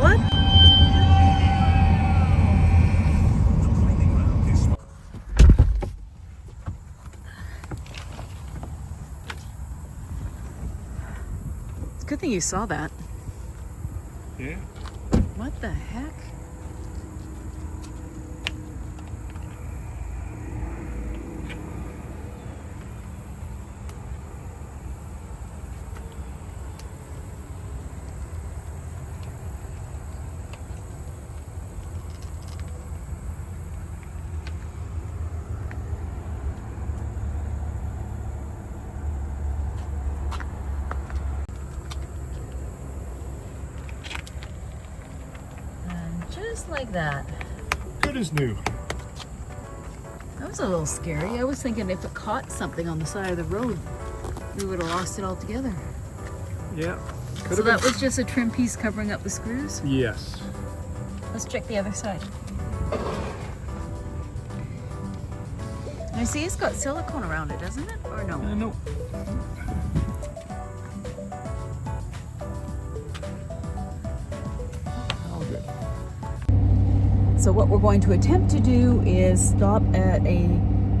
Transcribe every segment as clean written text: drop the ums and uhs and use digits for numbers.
What? It's a good thing you saw that. Yeah. What the heck? Just like that. Good as new. That was a little scary. I was thinking if it caught something on the side of the road, we would have lost it altogether. Yeah. So that was just a trim piece covering up the screws? Yes. Let's check the other side. I see it's got silicone around it, doesn't it? Or no? No. So what we're going to attempt to do is stop at a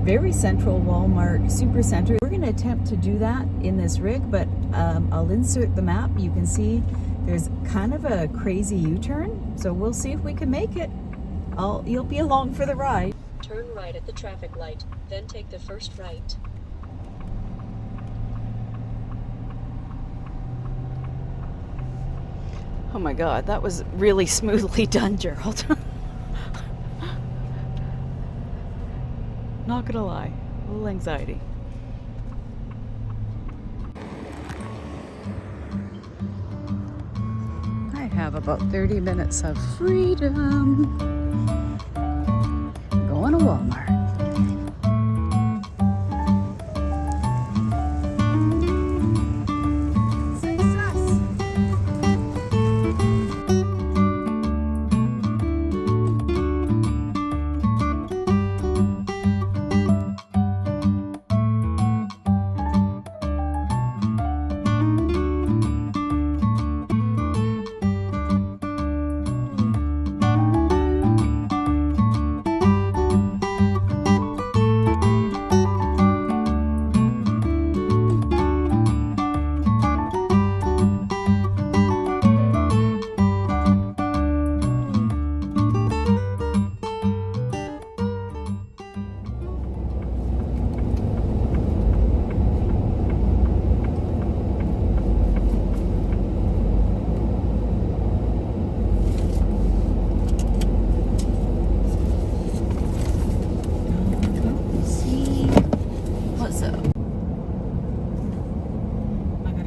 very central Walmart supercenter. We're going to attempt to do that in this rig, but I'll insert the map. You can see there's kind of a crazy U-turn, so we'll see if we can make it. You'll be along for the ride. Turn right at the traffic light, then take the first right. Oh my God, that was really smoothly done, Gerald. Not gonna lie, a little anxiety. I have about 30 minutes of freedom. Going to Walmart.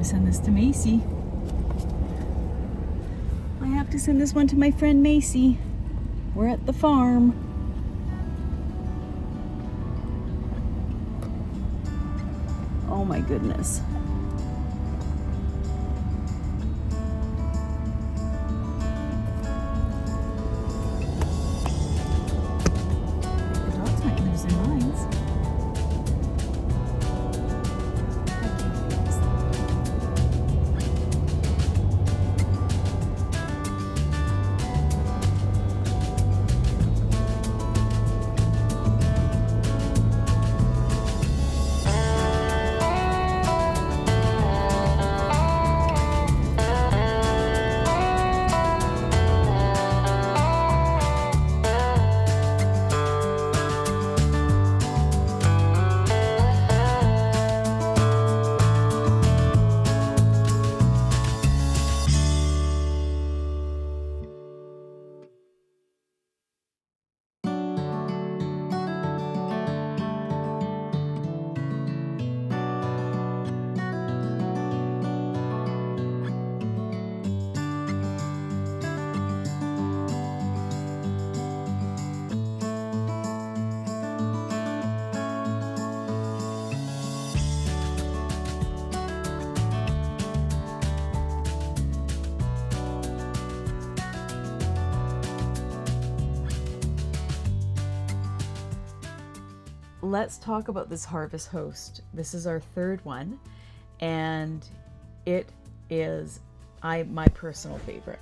Send this to Macy. I have to send this one to my friend Macy. We're at the farm. Oh my goodness. The dogs might lose their minds. Let's talk about this Harvest Host. This is our third one, and it is my personal favorite.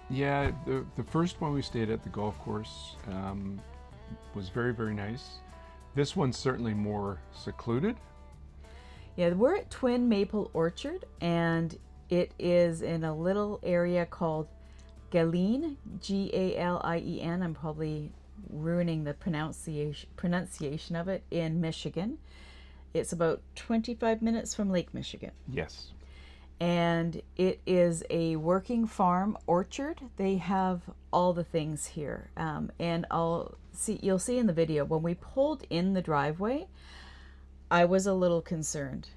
Yeah, the first one we stayed at, the golf course, was very, very nice. This one's certainly more secluded. Yeah, we're at Twin Maple Orchard, and it is in a little area called Galien, Galien. I'm probably ruining the pronunciation of it, in Michigan. It's about 25 minutes from Lake Michigan. Yes. And it is a working farm orchard. They have all the things here. And you'll see in the video, when we pulled in the driveway, I was a little concerned.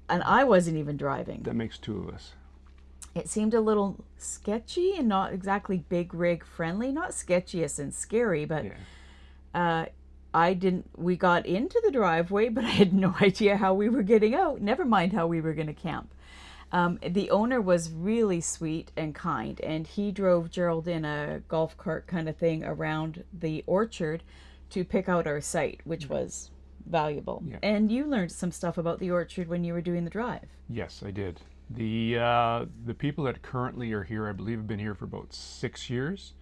And I wasn't even driving. That makes two of us. It seemed a little sketchy and not exactly big rig friendly. Not sketchy as in scary, but Yeah. we got into the driveway, but I had no idea how we were getting out. Never mind how we were going to camp. The owner was really sweet and kind, and he drove Gerald in a golf cart kind of thing around the orchard to pick out our site, which was valuable. Yeah. And you learned some stuff about the orchard when you were doing the drive. Yes, I did. The people that currently are here, I believe, have been here for about 6 years.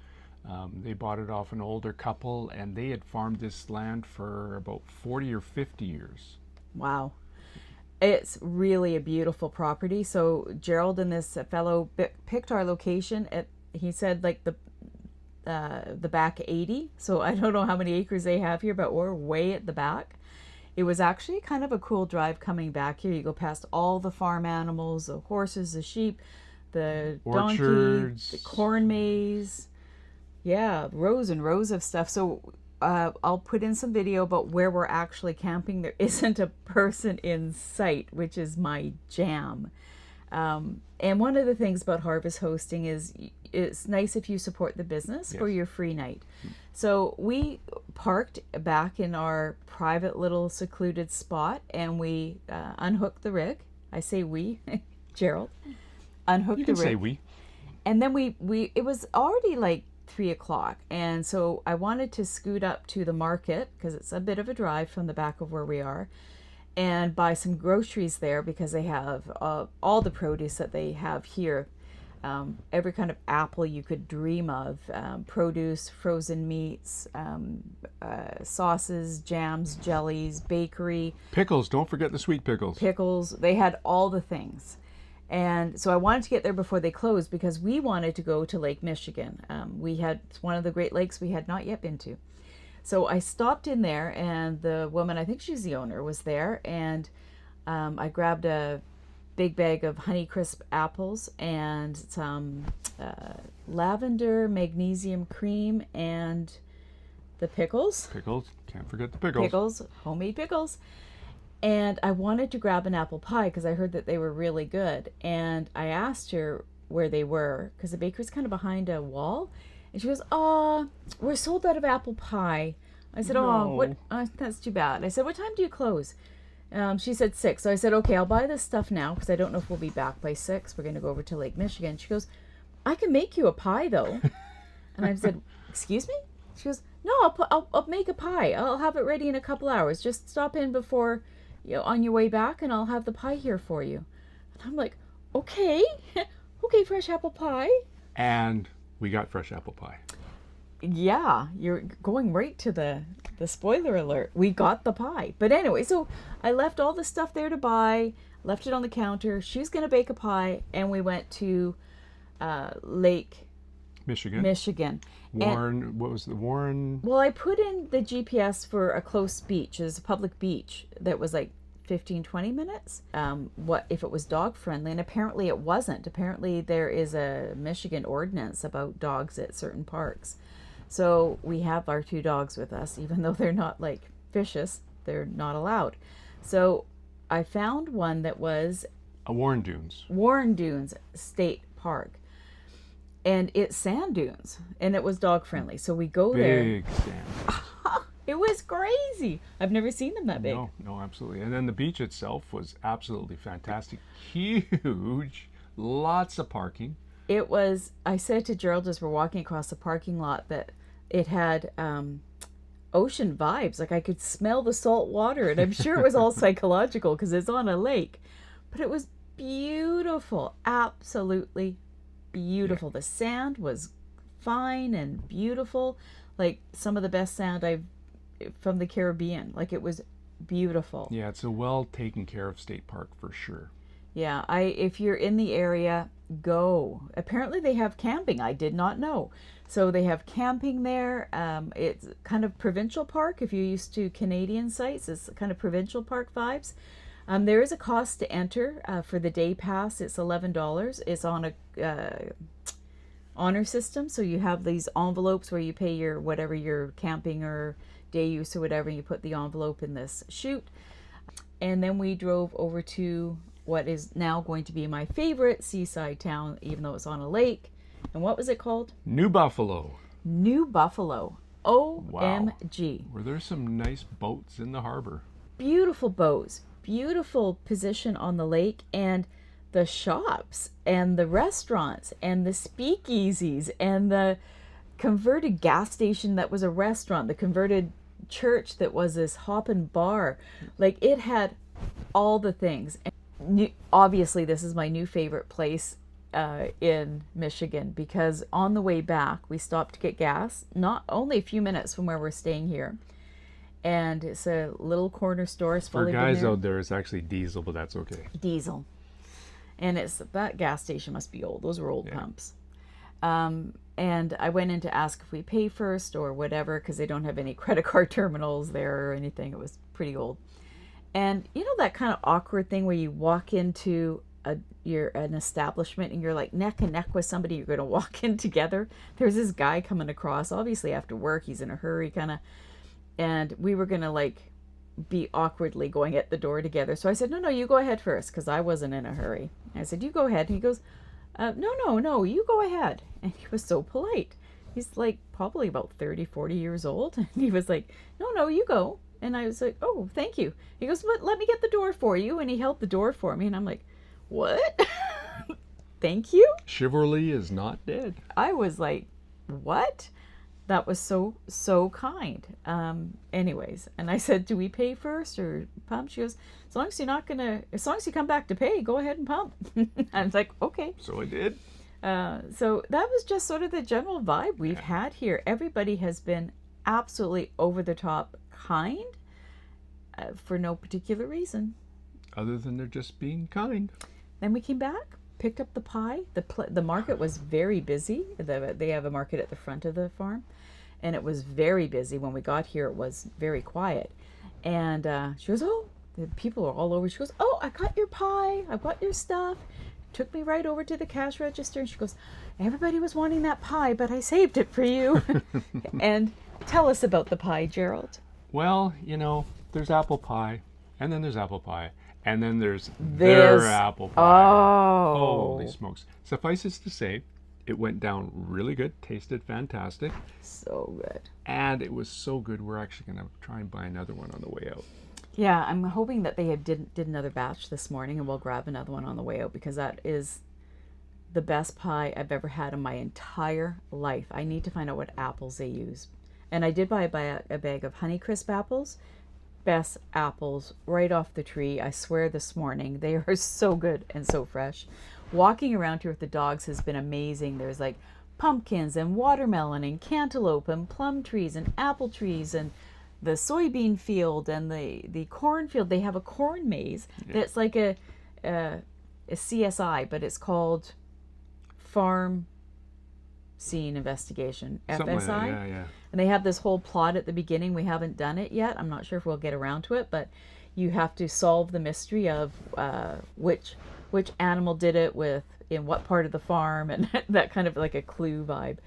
They bought it off an older couple, and they had farmed this land for about 40 or 50 years. Wow. It's really a beautiful property. So Gerald and this fellow picked our location at, he said, like the back 80. So I don't know how many acres they have here, but we're way at the back. It was actually kind of a cool drive coming back here. You go past all the farm animals, the horses, the sheep, the donkey, Orchards. the corn maze. Yeah, rows and rows of stuff. So I'll put in some video about where we're actually camping. There isn't a person in sight, which is my jam. And one of the things about harvest hosting is it's nice if you support the business for your free night. So we parked back in our private little secluded spot, and we unhooked the rig. I say we, Gerald, unhooked You the can rig. say we. And then we it was already like 3 o'clock, and so I wanted to scoot up to the market because it's a bit of a drive from the back of where we are, and buy some groceries there because they have all the produce that they have here. Every kind of apple you could dream of, produce, frozen meats, sauces, jams, jellies, bakery. Pickles, don't forget the sweet pickles. Pickles, they had all the things. And so I wanted to get there before they closed because we wanted to go to Lake Michigan. It's one of the Great Lakes we had not yet been to. So I stopped in there, and the woman, I think she's the owner, was there, and I grabbed a big bag of Honeycrisp apples and some lavender magnesium cream and the pickles. Pickles, can't forget the pickles. Pickles, homemade pickles. And I wanted to grab an apple pie because I heard that they were really good. And I asked her where they were because the bakery's kind of behind a wall. And she goes, we're sold out of apple pie. I said, No. That's too bad. I said, what time do you close? She said 6. So I said, okay, I'll buy this stuff now because I don't know if we'll be back by 6. We're going to go over to Lake Michigan. She goes, I can make you a pie though. And I said, excuse me? She goes, no, I'll make a pie. I'll have it ready in a couple hours. Just stop in before, on your way back, and I'll have the pie here for you. And I'm like, okay, okay, fresh apple pie. And we got fresh apple pie. Yeah, you're going right to the spoiler alert. We got the pie. But anyway, so I left all the stuff there to buy, left it on the counter. She was going to bake a pie, and we went to Lake Michigan. Warren, what was the Warren? Well, I put in the GPS for a close beach. There's a public beach that was like 15-20 minutes. What if it was dog friendly? And apparently it wasn't. Apparently there is a Michigan ordinance about dogs at certain parks. So we have our 2 dogs with us, even though they're not like vicious, they're not allowed. So I found one that was Warren Dunes. Warren Dunes State Park. And it's sand dunes, and it was dog friendly. So we go there. Big stand. It was crazy. I've never seen them that big. No, absolutely. And then the beach itself was absolutely fantastic. Huge. Lots of parking. It was, I said to Gerald as we're walking across the parking lot that it had ocean vibes. Like I could smell the salt water, and I'm sure it was all psychological because it's on a lake. But it was beautiful. Absolutely beautiful. The sand was fine and beautiful, like some of the best sand I've from the Caribbean. Like, it was beautiful. Yeah, it's a well taken care of state park for sure. Yeah, if you're in the area, go. Apparently they have camping. I did not know. So they have camping there. It's kind of provincial park. If you're used to Canadian sites, it's kind of provincial park vibes. There is a cost to enter for the day pass. It's $11. It's on a honor system. So you have these envelopes where you pay your whatever your camping or day use or whatever. You put the envelope in this chute. And then we drove over to what is now going to be my favorite seaside town, even though it's on a lake. And what was it called? New Buffalo. New Buffalo. OMG. Were there some nice boats in the harbor? Beautiful boats, beautiful position on the lake, and the shops and the restaurants and the speakeasies and the converted gas station that was a restaurant, the converted church that was this hoppin' bar. Like, it had all the things. Obviously, this is my new favorite place in Michigan, because on the way back we stopped to get gas, not only a few minutes from where we're staying here, and it's a little corner store. It's For guys out there, it's actually diesel, but that's okay. Diesel. And it's that gas station must be old. Those were old pumps. And I went in to ask if we pay first or whatever, because they don't have any credit card terminals there or anything. It was pretty old. And you know that kind of awkward thing where you walk into an establishment and you're like neck and neck with somebody you're going to walk in together. There's this guy coming across, obviously after work. He's in a hurry kind of. And we were going to like be awkwardly going at the door together. So I said, no, you go ahead first, because I wasn't in a hurry. I said, you go ahead. And he goes, no, you go ahead. And he was so polite. He's like probably about 30, 40 years old. And he was like, no, you go. And I was like, oh, thank you. He goes, but let me get the door for you. And he held the door for me. And I'm like, what? Thank you? Chivalry is not dead. I was like, what? That was so kind. Anyways, and I said, do we pay first or pump? She goes, as long as you come back to pay, go ahead and pump. I was like, okay. So I did. So that was just sort of the general vibe we've had here. Everybody has been absolutely over the top kind for no particular reason. Other than they're just being kind. Then we came back, picked up the pie. The market was very busy. They have a market at the front of the farm, and it was very busy. When we got here, it was very quiet. And she goes, oh, the people are all over. She goes, oh, I got your pie. I got your stuff. Took me right over to the cash register. And she goes, everybody was wanting that pie, but I saved it for you. And tell us about the pie, Gerald. Well, there's apple pie, and then there's apple pie. And then there's their apple pie. Oh. Holy smokes. Suffices to say, it went down really good, tasted fantastic. So good. And it was so good, we're actually going to try and buy another one on the way out. Yeah, I'm hoping that they did another batch this morning, and we'll grab another one on the way out, because that is the best pie I've ever had in my entire life. I need to find out what apples they use. And I did buy a bag of Honeycrisp apples. Best apples right off the tree. I swear this morning. They are so good and so fresh. Walking around here with the dogs has been amazing. There's like pumpkins and watermelon and cantaloupe and plum trees and apple trees and the soybean field and the corn field. They have a corn maze that's like a CSI, but it's called Farm Scene Investigation, FSI. Something like that, yeah. And they have this whole plot at the beginning. We haven't done it yet. I'm not sure if we'll get around to it, but you have to solve the mystery of which animal did it in what part of the farm, and that kind of like a Clue vibe.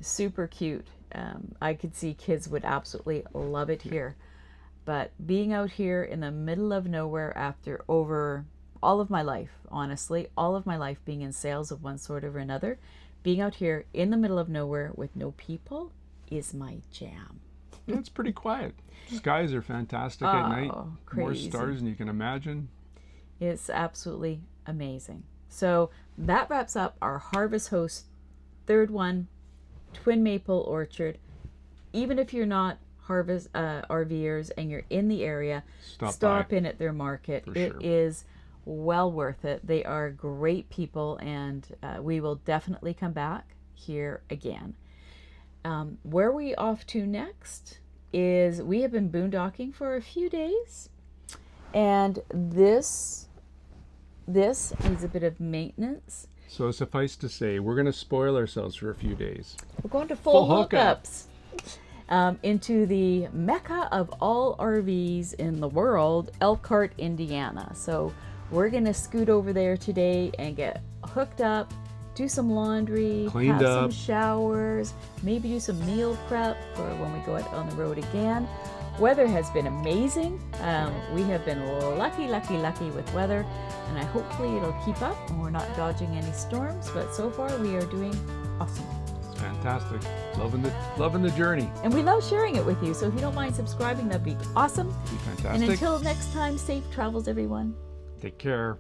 Super cute. I could see kids would absolutely love it here. But being out here in the middle of nowhere after over all of my life, honestly, all of my life being in sales of one sort or another, being out here in the middle of nowhere with no people is my jam. It's pretty quiet. Skies are fantastic at night. Crazy. More stars than you can imagine. It's absolutely amazing. So that wraps up our Harvest Host third one, Twin Maple Orchard. Even if you're not RVers and you're in the area, stop in at their market. It is well worth it. They are great people, and we will definitely come back here again. Where we off to next is we have been boondocking for a few days, and this needs a bit of maintenance. So suffice to say, we're going to spoil ourselves for a few days. We're going to full hookup. hookups into the mecca of all RVs in the world, Elkhart, Indiana. So we're going to scoot over there today and get hooked up, do some laundry, Cleaned have up. some showers, maybe do some meal prep for when we go out on the road again. Weather has been amazing. We have been lucky with weather, and hopefully it'll keep up and we're not dodging any storms, but so far we are doing awesome. It's fantastic. Loving the journey. And we love sharing it with you, so if you don't mind subscribing, that'd be awesome. Be fantastic. And until next time, safe travels, everyone. Take care.